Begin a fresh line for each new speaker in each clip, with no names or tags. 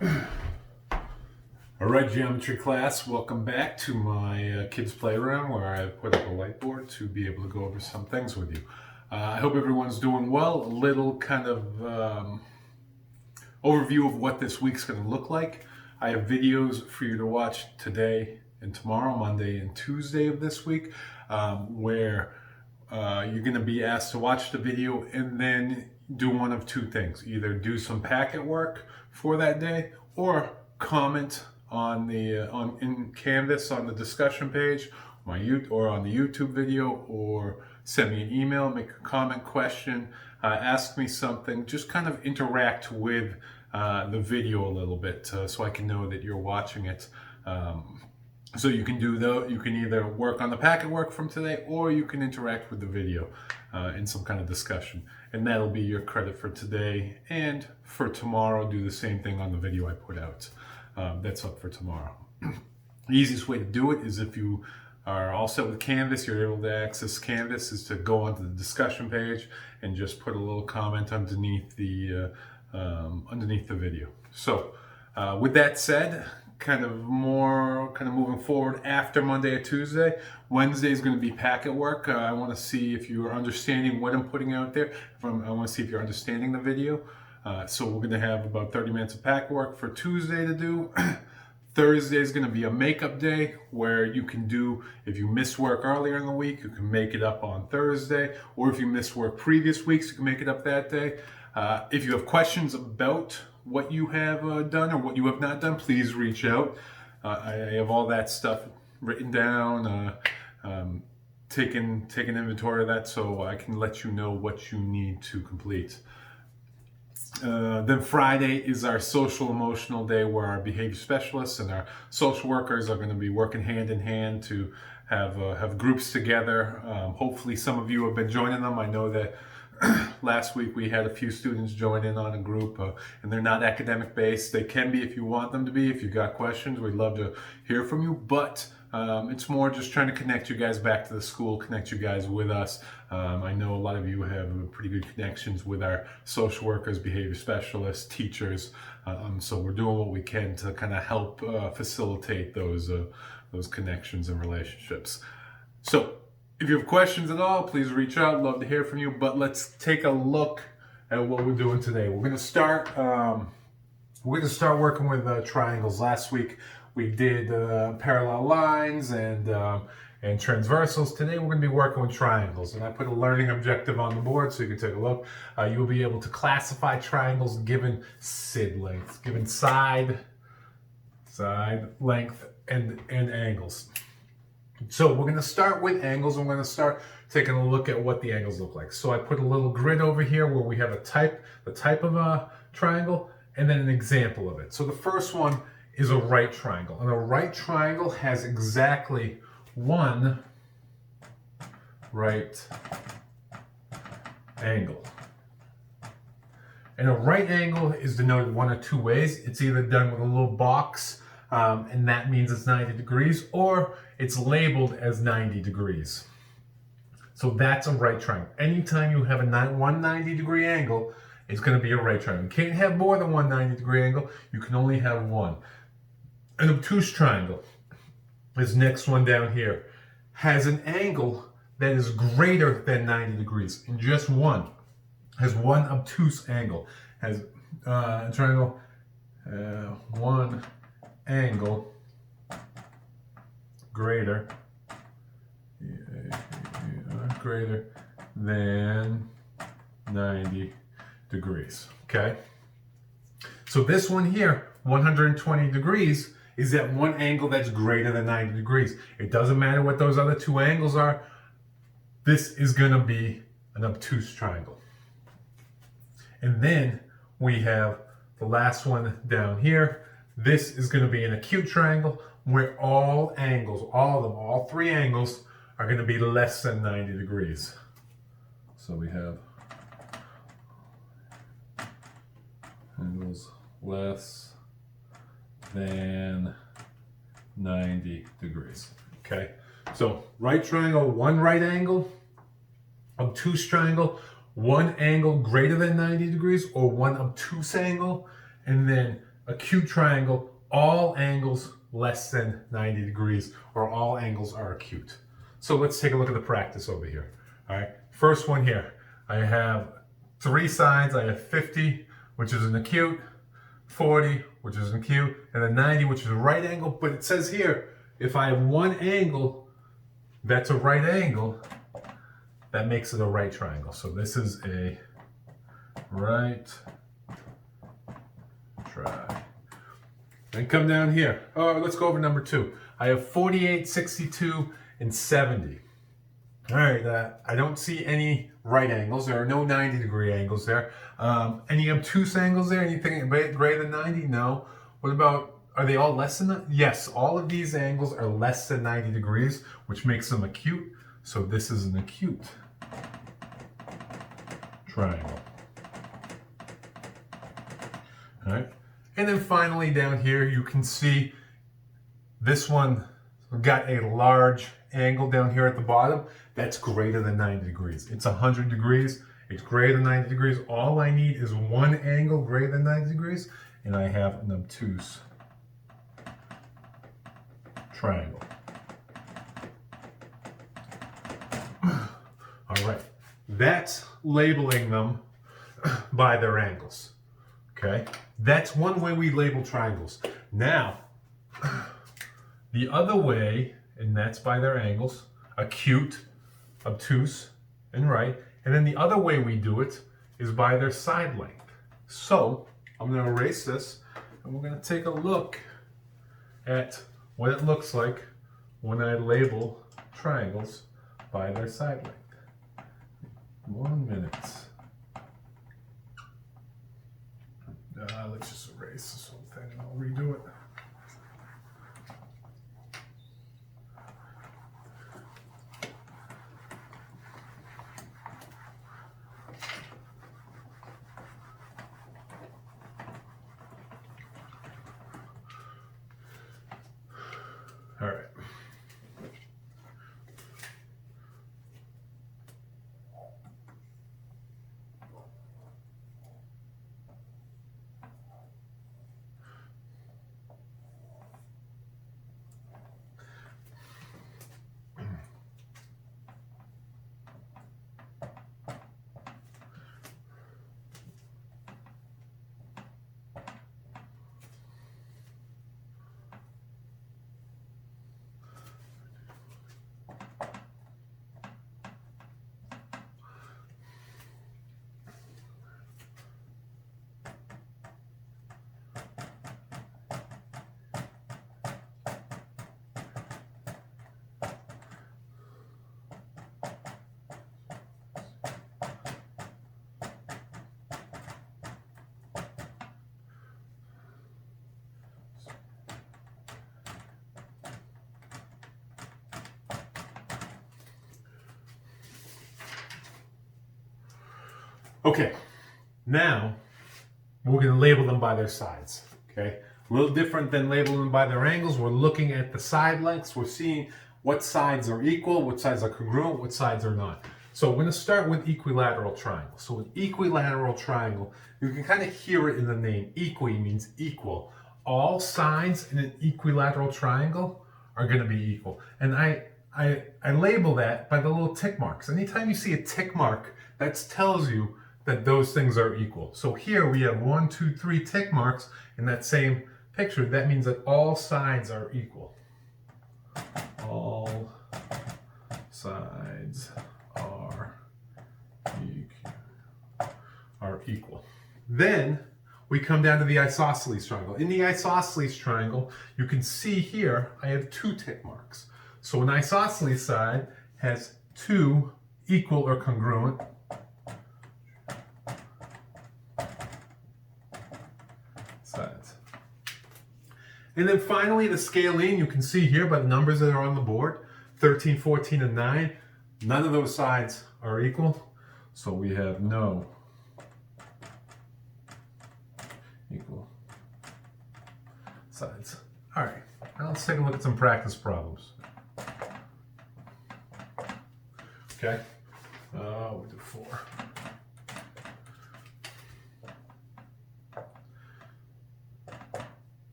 All right, geometry class, welcome back to my kids' playroom where I put up a whiteboard to be able to go over some things with you. I hope everyone's doing well. A little kind of overview of what this week's going to look like. I have videos for you to watch today and tomorrow, Monday and Tuesday of this week, where you're going to be asked to watch the video and then do one of two things. Either do some packet work for that day or comment on the in Canvas on the discussion page, or on the YouTube video, or send me an email, make a comment, question, ask me something. Just kind of interact with the video a little bit so I can know that you're watching it. So you can you can either work on the packet work from today, or you can interact with the video in some kind of discussion. And that'll be your credit for today, and for tomorrow, do the same thing on the video I put out. That's up for tomorrow. The easiest way to do it is if you are all set with Canvas, you're able to access Canvas, is to go onto the discussion page and just put a little comment underneath the video. So with that said, kind of moving forward after Monday or Tuesday. Wednesday is going to be packet work. I want to see if you are understanding what I'm putting out there. I want to see if you're understanding the video. So we're going to have about 30 minutes of packet work for Tuesday to do. Thursday is going to be a makeup day where you can do, if you missed work earlier in the week, you can make it up on Thursday. Or if you missed work previous weeks, you can make it up that day. If you have questions about what you have done or what you have not done, please reach out. I have all that stuff written down, taken inventory of that, so I can let you know what you need to complete. Then Friday is our social emotional day, where our behavior specialists and our social workers are going to be working hand in hand to have groups together. Hopefully some of you have been joining them. I know that last week we had a few students join in on a group, and they're not academic based. They can be if you want them to be. If you've got questions, we'd love to hear from you, but it's more just trying to connect you guys back to the school, connect you guys with us. I know a lot of you have pretty good connections with our social workers, behavior specialists, teachers, so we're doing what we can to kind of help facilitate those connections and relationships. So if you have questions at all, please reach out. Love to hear from you. But let's take a look at what we're doing today. We're going to start working with triangles. Last week we did parallel lines and transversals. Today we're going to be working with triangles. And I put a learning objective on the board so you can take a look. You'll be able to classify triangles given SID lengths, given side length, and angles. So we're going to start with angles, and we're going to start taking a look at what the angles look like. So I put a little grid over here where we have the type of a triangle, and then an example of it. So the first one is a right triangle, and a right triangle has exactly one right angle. And a right angle is denoted one of two ways. It's either done with a little box, and that means it's 90 degrees, or it's labeled as 90 degrees. So that's a right triangle. Anytime you have a 190 degree angle, it's going to be a right triangle. You can't have more than one 90 degree angle. You can only have one. An obtuse triangle, this next one down here, has an angle that is greater than 90 degrees. And just one has one obtuse angle. Has a triangle, one angle greater than 90 degrees. Okay? So this one here, 120 degrees, is that one angle that's greater than 90 degrees. It doesn't matter what those other two angles are. This is going to be an obtuse triangle. And then we have the last one down here. This is going to be an acute triangle, where all angles, all three angles, are going to be less than 90 degrees. So we have angles less than 90 degrees. Okay, so right triangle, one right angle. Obtuse triangle, one angle greater than 90 degrees, or one obtuse angle, and then acute triangle, all angles less than 90 degrees, or all angles are acute. So let's take a look at the practice over here. All right, first one here. I have 3 sides. I have 50, which is an acute, 40, which is an acute, and then 90, which is a right angle. But it says here, if I have one angle that's a right angle, that makes it a right triangle. So this is a right triangle. Then come down here. Oh, let's go over number 2. I have 48, 62, and 70. All right, I don't see any right angles. There are no 90-degree angles there. Any obtuse angles there? Anything greater than 90? No. What about, are they all less than that? Yes, all of these angles are less than 90 degrees, which makes them acute. So this is an acute triangle. All right. And then finally down here, you can see this one got a large angle down here at the bottom. That's greater than 90 degrees. It's 100 degrees. It's greater than 90 degrees. All I need is one angle greater than 90 degrees, and I have an obtuse triangle. All right. That's labeling them by their angles. Okay? That's one way we label triangles. Now, the other way, and that's by their angles, acute, obtuse, and right. And then the other way we do it is by their side length. So, I'm going to erase this, and we're going to take a look at what it looks like when I label triangles by their side length. 1 minute. Let's just erase this whole thing and I'll redo it. All right. Okay, now we're going to label them by their sides, okay? A little different than labeling them by their angles. We're looking at the side lengths. We're seeing what sides are equal, what sides are congruent, what sides are not. So we're going to start with equilateral triangle. So with equilateral triangle, you can kind of hear it in the name. Equi means equal. All sides in an equilateral triangle are going to be equal. And I label that by the little tick marks. Anytime you see a tick mark, that tells you that those things are equal. So here we have 1, 2, 3 tick marks in that same picture. That means that all sides are equal. All sides are equal. Then we come down to the isosceles triangle. In the isosceles triangle, you can see here I have 2 tick marks. So an isosceles side has 2 equal or congruent sides. And then finally the scalene, you can see here by the numbers that are on the board, 13, 14, and 9. None of those sides are equal, so we have no equal sides. All right, now let's take a look at some practice problems. Okay, we'll do 4.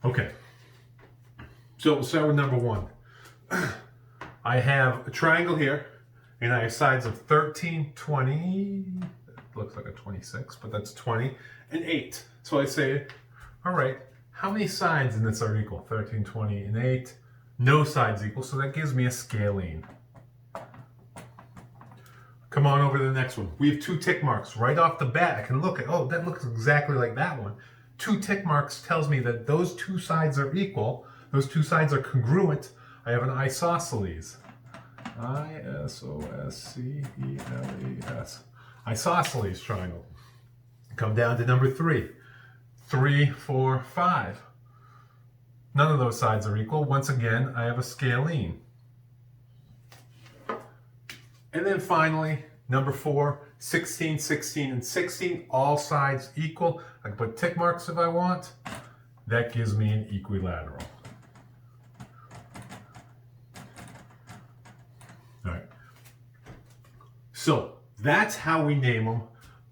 Okay, so we'll start with number one. I have a triangle here, and I have sides of 13, 20, it looks like a 26, but that's 20, and 8. So I say, all right, how many sides in this are equal? 13, 20, and 8. No sides equal, so that gives me a scalene. Come on over to the next one. We have 2 tick marks. Right off the bat, I can look at, oh, that looks exactly like that one. 2 tick marks tells me that those 2 sides are equal. Those 2 sides are congruent. I have an isosceles. I-S-O-S-C-E-L-E-S. Isosceles triangle. Come down to number 3. 3, 4, 5. None of those sides are equal. Once again, I have a scalene. And then finally, number 4, 16, 16, and 16, all sides equal. I can put tick marks if I want. That gives me an equilateral. All right. So that's how we name them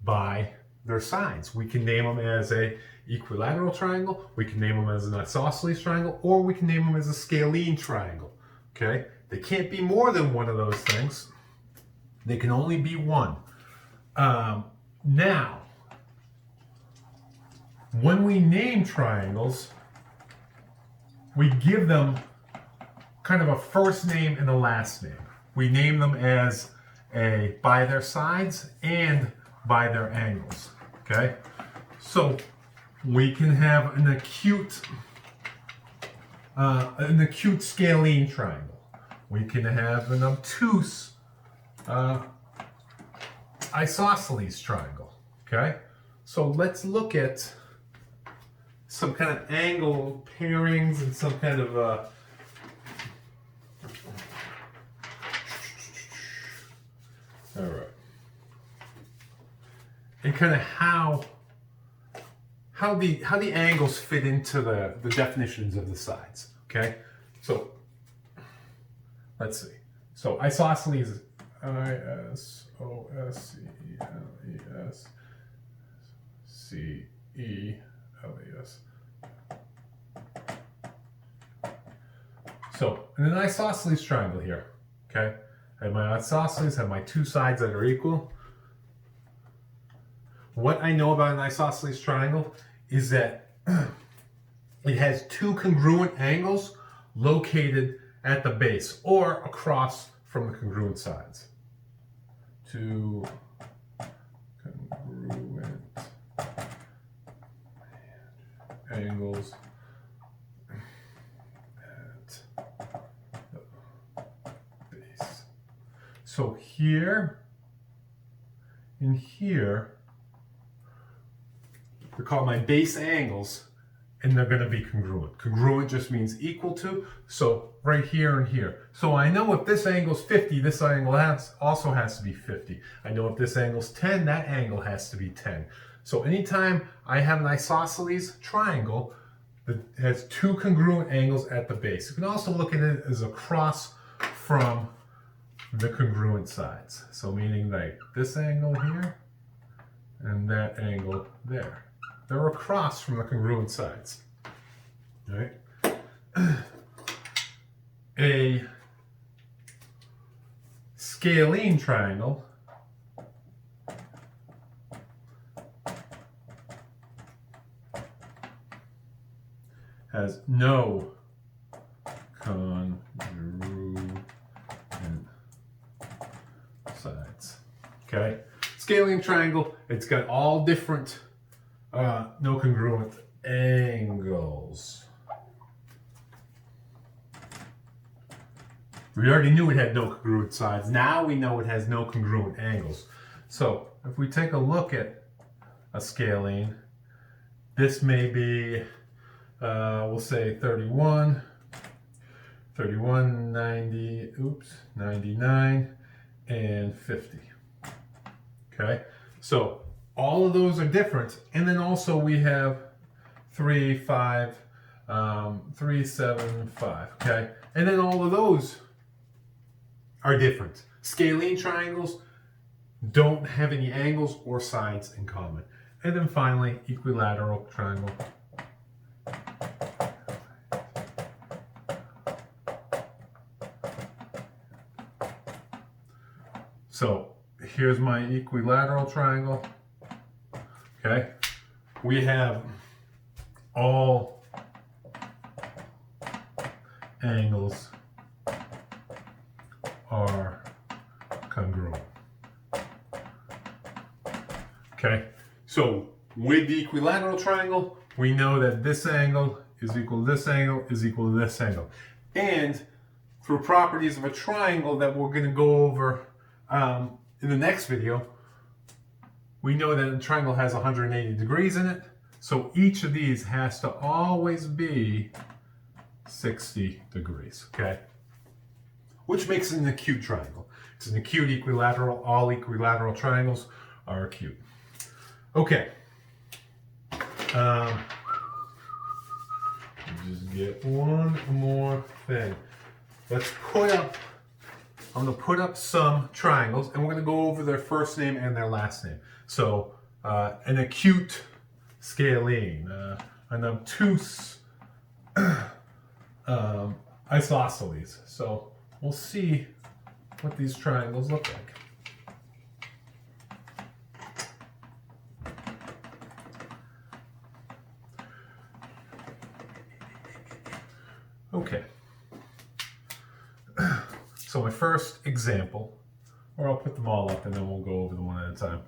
by their sides. We can name them as a equilateral triangle, we can name them as an isosceles triangle, or we can name them as a scalene triangle. Okay? They can't be more than one of those things. They can only be one. Now, when we name triangles, we give them kind of a first name and a last name. We name them as by their sides and by their angles. Okay? So we can have an acute scalene triangle. We can have an obtuse isosceles triangle. Okay, so let's look at some kind of angle pairings and some kind of all right, and kind of how the angles fit into the definitions of the sides. Okay, so let's see. So isosceles, ISOSCELES. So in an isosceles triangle here, okay, I have my isosceles, have my 2 sides that are equal. What I know about an isosceles triangle is that it has 2 congruent angles located at the base or across from the congruent sides. 2 congruent angles at the base. So here and here, they're called my base angles, and they're going to be congruent. Congruent just means equal to, so right here and here. So I know if this angle's 50, this angle also has to be 50. I know if this angle's 10, that angle has to be 10. So anytime I have an isosceles triangle that has 2 congruent angles at the base, you can also look at it as across from the congruent sides. So meaning like this angle here and that angle there. They're across from the congruent sides. All right. A scalene triangle has no congruent sides. Okay. Scalene triangle, it's got all different no congruent angles. We already knew it had no congruent sides. Now we know it has no congruent angles. So if we take a look at a scalene, this may be, we'll say 31, 90, 99, and 50. Okay, so all of those are different, and then also we have 3, 5, 3, 7, 5. Okay, and then all of those are different. Scalene triangles don't have any angles or sides in common. And then finally, equilateral triangle So here's my equilateral triangle. Okay, we have all angles are congruent. Okay, so with the equilateral triangle, we know that this angle is equal to this angle is equal to this angle. And through properties of a triangle that we're going to go over in the next video, we know that a triangle has 180 degrees in it. So each of these has to always be 60 degrees, okay? Which makes it an acute triangle. It's an acute equilateral. All equilateral triangles are acute. Okay. Just get one more thing. Let's put up, I'm going to put up some triangles, and we're going to go over their first name and their last name. So, an acute scalene, an obtuse isosceles. So, we'll see what these triangles look like. Okay. So my first example, or I'll put them all up and then we'll go over them one at a time.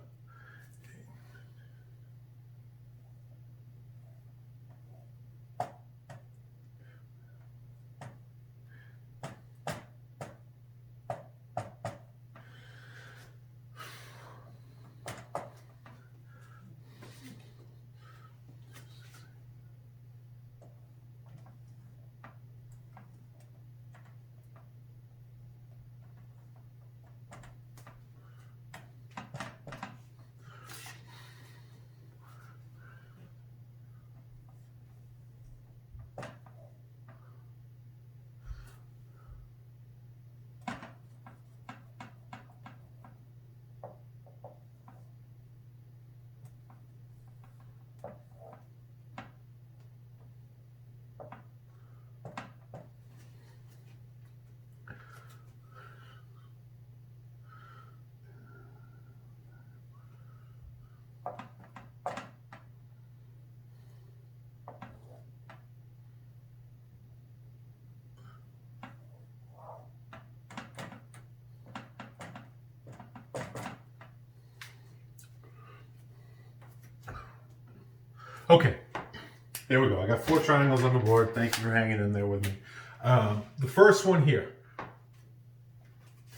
Okay, there we go. I got 4 triangles on the board. Thank you for hanging in there with me. The first one here,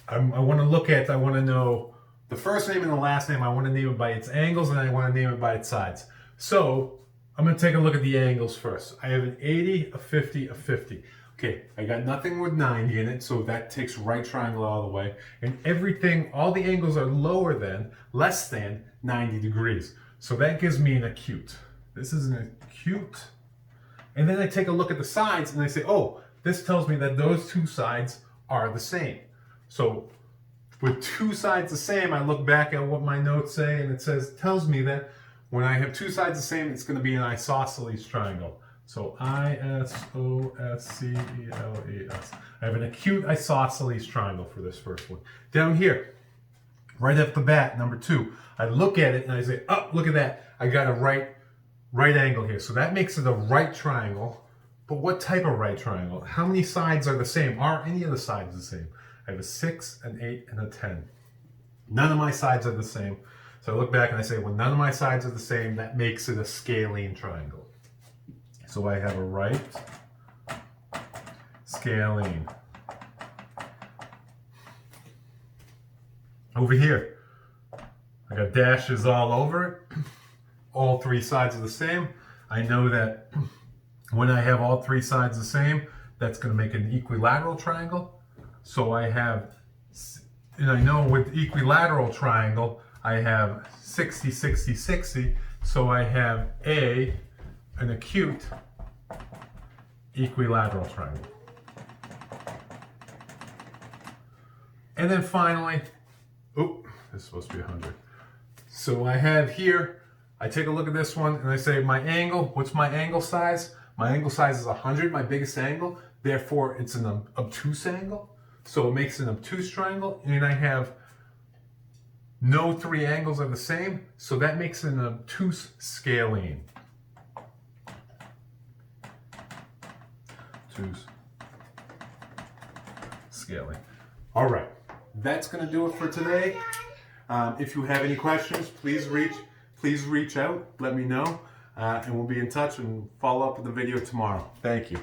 I want to know the first name and the last name. I want to name it by its angles, and I want to name it by its sides. So I'm going to take a look at the angles first. I have an 80, a 50, a 50. Okay, I got nothing with 90 in it, so that takes right triangle all the way. And everything, all the angles are less than 90 degrees. So that gives me an acute. This is an acute. And then I take a look at the sides and I say, oh, this tells me that those 2 sides are the same. So with 2 sides the same, I look back at what my notes say, and it tells me that when I have 2 sides the same, it's going to be an isosceles triangle. So I-S-O-S-C-E-L-E-S. I have an acute isosceles triangle for this first one. Down here, right off the bat, number 2, I look at it and I say, oh, look at that. I got a right angle here. So that makes it a right triangle. But what type of right triangle? How many sides are the same? Are any of the sides the same? I have a 6, an 8, and a 10. None of my sides are the same. So I look back and I say, well, none of my sides are the same. That makes it a scalene triangle. So I have a right scalene. Over here, I got dashes all over it. All 3 sides are the same. I know that when I have all 3 sides the same, that's going to make an equilateral triangle. So I have, and I know with equilateral triangle, I have 60, 60, 60. So I have an acute equilateral triangle. And then finally, this is supposed to be 100. So I have here, I take a look at this one and I say my angle, what's my angle size? My angle size is 100, my biggest angle. Therefore, it's an obtuse angle. So it makes an obtuse triangle. And I have No three angles are the same, so that makes an obtuse scalene. Obtuse scalene. All right, that's going to do it for today. If you have any questions, please reach out. Let me know, and we'll be in touch and follow up with the video tomorrow. Thank you.